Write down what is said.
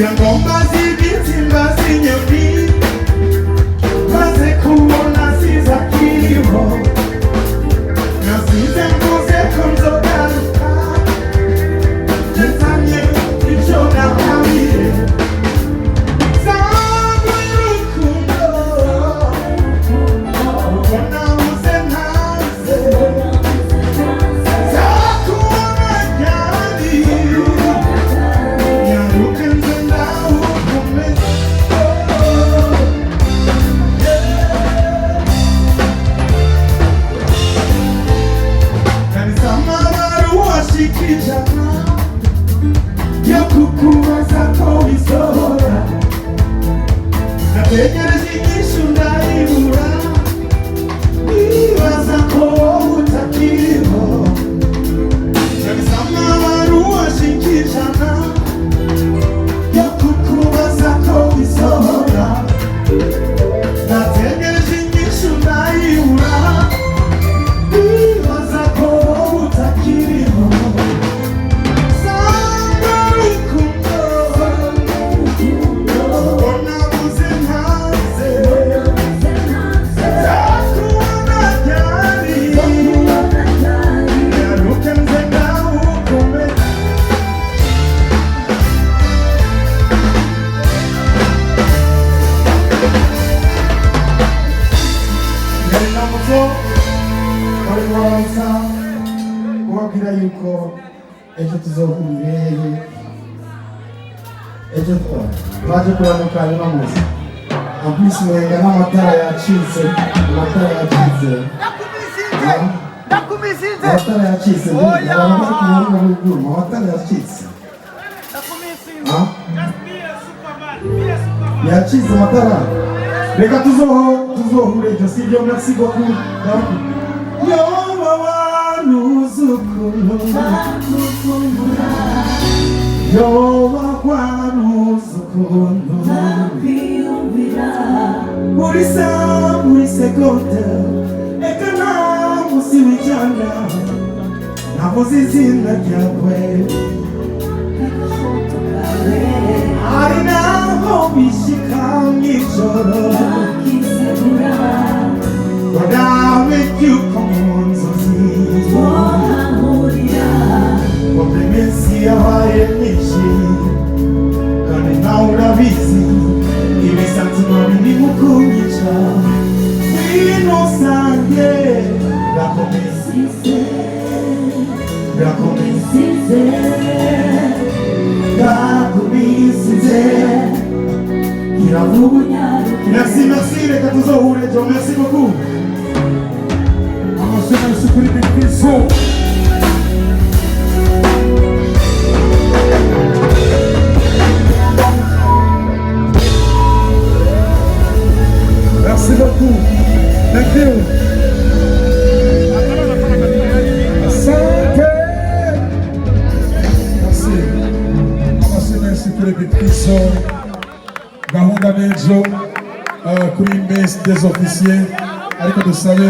ngoma z'ibiti mbazinyoni maze kubona zizakiriho nasize mvuze ko nzogaruka nzanye icyo nahabiye sangwa y'urukundo ubona uze ntaze zakubona ryari nyaruke nze ndawukomeze Shikijana yo kukubaza ko bisohora nategereje inyishu ndayibura nibaza ko utakiriho nabisama baruwa shikijana yo kukubaza ko bisohora nategereje inyishu ndayibura nibaza ko utakiriho kubabwira yuko ejo tuzohurire ejo twaje kuranuka nyuma muzi ampisi mwenga n'amatara yacitse amatara yacitse amatara yacitse abantu kumurunga ruguru amatara yacitse yacitse amatara reka tuzohure ejo sibyo merci beaucoup Yoba kwanuzukundu muri sekonde eka namusi w'ijana navuze izina ryawe hari naho bishika mw'ijoro wadawe ryuko mu nzozi iminsi yabaye myinshi kandi nawe urabizi ibisanzwe biri mu kunyica ngwino usange ndakomisize iravubunya merci reka tuzohure ejo merci beaucoup amashuri y'isukuri b'ikizo Merci beaucoup. Thank you. Asante. Merci. Merci pour les petits gahunda n'ejo kuri messe des officiers ariko dusabe